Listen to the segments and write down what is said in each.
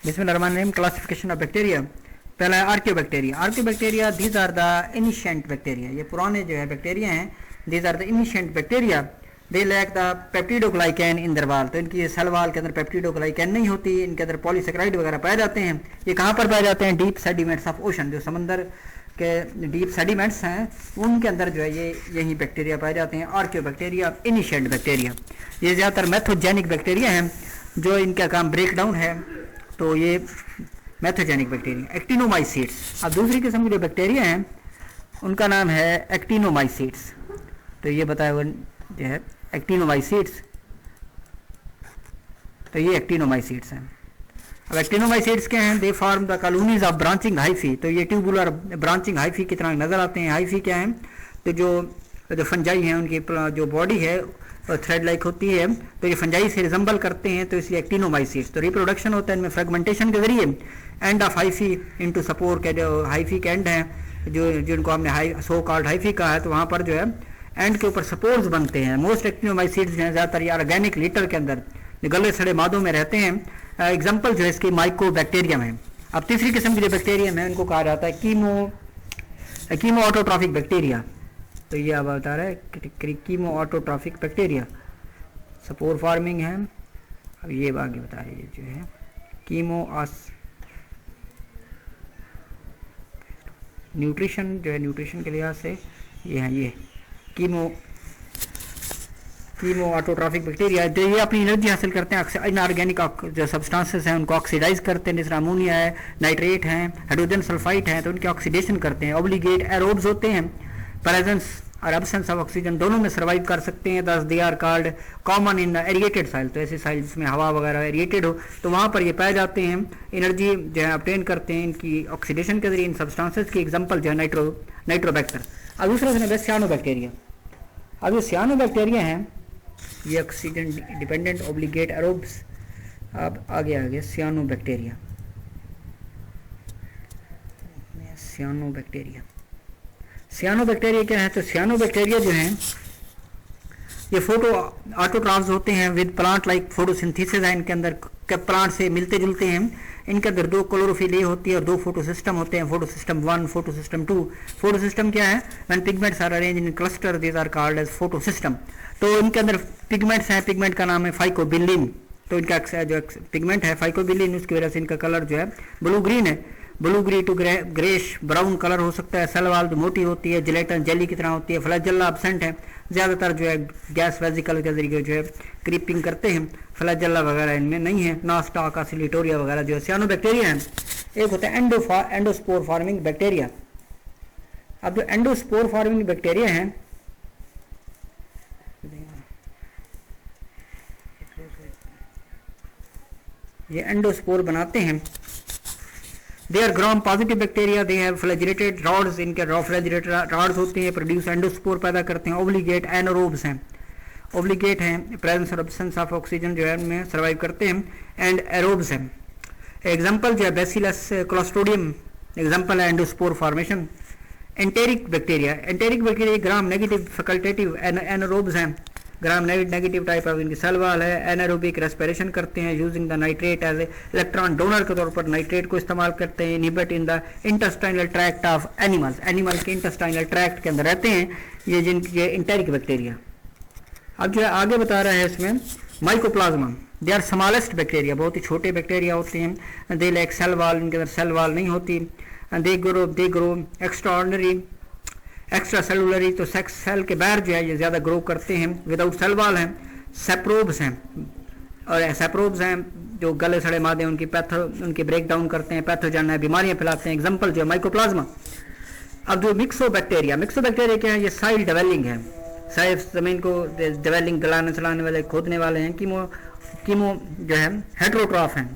बिस्मिल्लाहिर्रहमानिर्रहीम। Classification of bacteria. पहला है archaebacteria. Archaebacteria these are the ancient bacteria, ये पुराने जो है बैक्टीरिया हैं। These are the ancient bacteria, they lack the peptidoglycan in their wall. तो इनकी सेल वॉल के अंदर पेप्टिडोग्लाइकैन नहीं होती, इनके अंदर पॉलीसेकेराइड वगैरह पाए जाते हैं। ये कहाँ पर पाए जाते हैं? डीप सेडिमेंट्स ऑफ ओशन, जो समंदर के डीप सेडिमेंट्स हैं उनके अंदर जो है ये यही बैक्टीरिया पाए जाते हैं। आर्कियोबैक्टीरिया इनिशिएंट बैक्टीरिया, ये ज़्यादातर मैथोजेनिक बैक्टीरिया हैं जो इनका काम ब्रेक डाउन है, तो ये मैथोजेनिक बैक्टीरिया। एक्टिनोमाइसीट्स, अब दूसरी किस्म के जो बैक्टीरिया हैं उनका नाम है एक्टिनोमाइसीट्स। तो ये बताया हुआ जो है एक्टिनोमाइसीट्स, तो ये एक्टिनोमाइसीट्स हैं। अब एक्टिनोमाइसीट्स क्या हैं? They form the colonies of branching hyphae. तो ये ट्यूबुलर ब्रांचिंग हाइफी की तरह नजर आते हैं। हाइफी क्या है? तो जो फंजाई हैं उनकी जो बॉडी है थ्रेड लाइक होती है, तो ये फंजाई से रिजम्बल करते हैं, तो इसलिए एक्टिनोमाइसीट्स। तो रिप्रोडक्शन होता है इनमें फ्रेगमेंटेशन के जरिए। एंड ऑफ हाइफी इनटू सपोर के जो हाइफी के एंड हैं जो जिनको हमने सो कॉल्ड हाइफी कहा है, तो वहाँ पर जो है एंड के ऊपर सपोर्स बनते हैं। मोस्ट एक्टिनोमाइसीट्स जो है ज़्यादातर ये ऑर्गेनिक लिटर के अंदर गले सड़े मादों में रहते हैं। एग्जाम्पल जो है इसकी माइकोबैक्टीरियम है। अब तीसरी किस्म की जो बैक्टीरियम है उनको कहा जाता है कीमो ऑटोट्रॉफिक बैक्टीरिया। तो ये अब बता रहा है कीमो ऑटोट्रॉफिक बैक्टीरिया, सपोर फार्मिंग है। अब ये आगे बता रही है जो है न्यूट्रिशन जो है, न्यूट्रिशन के लिहाज से ये है ये कीमो ऑटोट्रॉफिक बैक्टीरिया। जो ये अपनी एनर्जी हासिल करते हैं इनऑर्गेनिक जो सब्सटेंसेस हैं उनको ऑक्सीडाइज करते हैं, जैसे अमोनिया है, नाइट्रेट हैं, हाइड्रोजन सल्फाइड हैं, तो उनकी ऑक्सीडेशन करते हैं। ऑब्लिगेट एरोब्स होते हैं, प्रेजेंस और एब्सेंस ऑफ ऑक्सीजन दोनों में सर्वाइव कर सकते हैं। Thus they are called common in aerated soil. तो ऐसे साइल जिसमें हवा वगैरह एरिएटेड हो तो वहाँ पर ये पाए जाते हैं, एनर्जी जो है ऑब्टेन करते हैं इनकी ऑक्सीडेशन के जरिए इन सब्सटेंसेस की। एग्जांपल जो है नाइट्रोबैक्टर। अब दूसरा है सियानोबैक्टीरिया। अब ये सियानोबैक्टीरिया हैं ये ऑक्सीजन डिपेंडेंट ऑब्लिगेट एरोब्स। अब आगे आ गया सियानोबैक्टीरिया। सियानोबैक्टीरिया क्या है? तो सियानोबैक्टीरिया जो हैं ये फोटो ऑटोट्रॉफ्स होते हैं विद प्लांट लाइक फोटोसिंथेसिस है इनके अंदर, प्लांट से मिलते जुलते हैं। इनके अंदर दो क्लोरोफिल ए होती है और दो फोटोसिस्टम होते हैं, फोटोसिस्टम 1, फोटोसिस्टम 2। फोटोसिस्टम क्या है? When pigments are arranged in cluster these are called as photosystem. तो इनके अंदर पिगमेंट्स हैं, पिगमेंट का नाम है फाइकोबिलिन। तो इनका जो पिगमेंट है फाइकोबिलिन, उसकी वजह से इनका कलर जो है ब्लू ग्रीन है। Blue green to greyish brown colour हो सकता है। सेल वॉल जो मोटी होती है, जिलेटिन जेली की तरह होती है। फ्लैजेला एब्सेंट है, ज़्यादातर जो है गैस वेजिकल के जरिए जो है क्रीपिंग करते हैं। फ्लैजेला वगैरह इनमें नहीं है। नास्टाक आसिलिटोरिया वगैरह जो है सियानोबैक्टीरिया हैं। एक होता है एंडोस्पोर फार्मिंग बैक्टीरिया। अब जो एंडोस्पोर फार्मिंग बैक्टीरिया हैं ये एंडोस्पोर बनाते हैं। They are gram positive bacteria, they have flagellated rods, इनके फ्लैजिलेटेड रॉड्स होते हैं, प्रोड्यूस एंडोस्पोर पैदा करते हैं। ओब्लिगेट एनारोब्स हैं, ओब्लिगेट हैं, प्रेजेंस और एब्सेंस ऑफ ऑक्सीजन जो है उनमें सर्वाइव करते हैं। एंड एरोब्स हैं। एग्जांपल जो है बैसिलस क्लोस्ट्रिडियम एग्जांपल है endospore formation. Enteric bacteria gram negative facultative anaerobes हैं, ग्राम नेगेटिव टाइप ऑफ इनकी सेल वॉल है। एनारोबिक रेस्पिरेशन करते हैं using the nitrate as electron donor के तौर पर नाइट्रेट को इस्तेमाल करते हैं। Inhibit in the intestinal tract of animal के इंटेस्टाइनल ट्रैक्ट के अंदर रहते हैं ये जिनके एंटेरिक बैक्टीरिया। अब जो है आगे बता रहा है इसमें mycoplasma. They are smallest bacteria, बहुत ही छोटे बैक्टीरिया होते हैं। दे लाइक सेल वॉल, इनके अंदर सेल वॉल नहीं होती। दे ग्रो एक्स्ट्रा सेलुलरी, तो सेक्स सेल के बाहर जो है ये ज़्यादा ग्रो करते हैं। विदाउट सेल वॉल हैं। सेप्रोब्स हैं, और सेप्रोब्स हैं जो गले सड़े मादे उनकी ब्रेक डाउन करते हैं, पैथोजन है, बीमारियां फैलाते हैं। एग्जांपल जो है माइकोप्लाज्मा। अब जो मिक्सोबैक्टीरिया क्या है? ये साइल डेवेलिंग है, साइफ जमीन को डेवेलिंग गलाने चलाने वाले खोदने वाले हैं। कीमो जो है हेट्रोट्रॉफ हैं।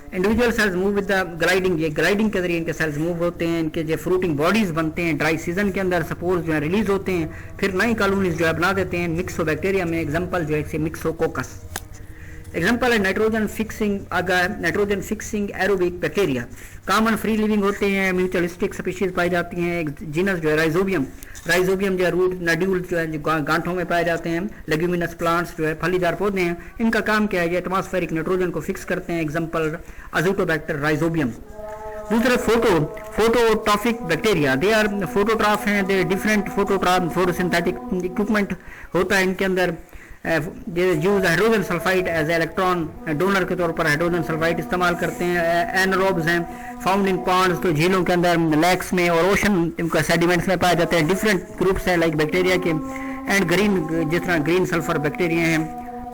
Individual cells move with the gliding, ये ग्लाइडिंग के जरिए इनके सेल्स मूव होते हैं। इनके जो फ्रूटिंग बॉडीज बनते हैं ड्राई सीजन के अंदर, सपोर्स जो है रिलीज होते हैं, फिर नई कॉलोनीज जो है बना देते हैं मिक्सोबैक्टीरिया में। एग्जांपल जो है मिक्सोकोकस। एग्जाम्पल है नाइट्रोजन फिक्सिंग अगर nitrogen fixing aerobic bacteria. Common free living होते हैं, म्यूचुअलिस्टिक स्पीशीज पाई जाती हैं। एक जीनस जो है राइजोबियम, राइजोबियम जो है रूट नड्यूल जो है गांठों में पाए जाते हैं। लेग्यूमिनस प्लांट्स जो है फलीदार पौधे हैं, इनका काम क्या है, ये एटमॉस्फेरिक नाइट्रोजन को फिक्स करते हैं। Example azotobacter rhizobium. दूसरा phototrophic bacteria, they are phototroph हैं, they different phototroph photosynthetic equipment होता है इनके अंदर। Use hydrogen sulphide as electron donor के तौर पर हाइड्रोजन सल्फाइड इस्तेमाल करते हैं। एनारोब्स हैं, फाउंड इन पॉन्ड्स, तो झीलों के अंदर, लेक्स में और ओशन सेडिमेंट्स में पाए जाते हैं। डिफरेंट ग्रुप्स हैं लाइक बैक्टीरिया के। एंड ग्रीन, जिस तरह ग्रीन सल्फर बैक्टीरिया हैं,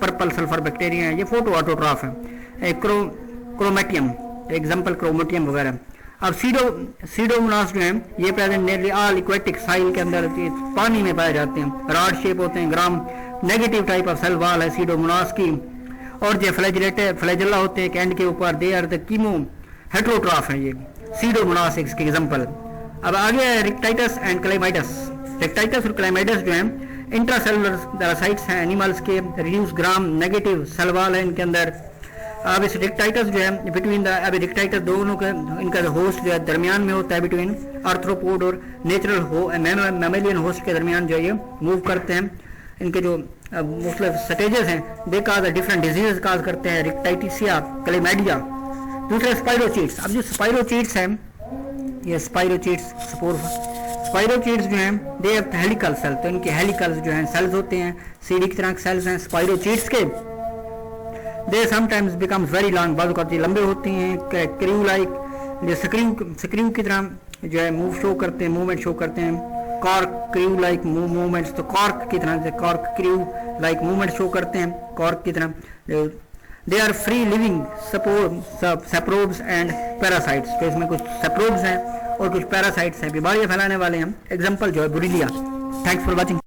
पर्पल सल्फर बैक्टीरिया हैं, ये फोटो ऑटोट्रॉफ है। क्रोमेटियम, एग्जाम्पल क्रोमेटियम वगैरह। अब सीडोमोनास जो है ये प्रेजेंट नियरली ऑल एक्वेटिक साइल के अंदर पानी में पाए जाते हैं। रॉड शेप होते हैं, gram negative type of cell wall है सीडोमोनास की। और जो फ्लैजेला होते हैं कैंड के ऊपर, they are the chemo heterotroph है ये सीडोमोनास के एग्जाम्पल। अब आगे है रिक्टाइटस एंड क्लाइमाइडस। रिक्टाइटस और क्लाइमाइडस जो है इंट्रासेलुलर पैरासाइट्स हैं एनिमल्स के। Reduce gram negative cell wall है इनके अंदर। अब इस रिक्टाइटस जो है बिटवीन द, अब रिक्टाइटस दोनों का इनका होस्ट जो है दरमियान में होता है, बिटवीन आर्थ्रोपोड और नेचुरल मैमेलियन होस्ट के दरमियान जो ये मूव करते हैं। इनके जो मुख्तलिफ स्टेजेस हैं, दे काज डिफरेंट डिजीज काज करते हैं, रिक्टाइटिसिया, क्लेमाइडिया। दूसरे स्पाइरोचीट्स। अब जो स्पाइरोचीट्स हैं, ये स्पाइरोचीट्स जो हैं दे हैव हेलिकल सेल, तो इनके हेलिकल जो हैं सेल्स होते हैं, सीढ़ी की तरह के सेल्स हैं स्पाइरोचीट्स के। They sometimes becomes very long, बाद वक्त लंबे होते हैं। क्रियू लाइक, स्क्रू की तरह जो है मूवमेंट शो करते हैं। कॉर्क क्रियू लाइक मूवमेंट्स, तो कॉर्क की तरह से corkscrew like movement show करते हैं कॉर्क की तरह। They are free living saprobes and parasites, तो इसमें कुछ सेप्रोब्स हैं और कुछ पैरासाइट्स हैं, बीमारियां फैलाने वाले हैं। एग्जाम्पल जो है बुरीलिया। Thanks for watching.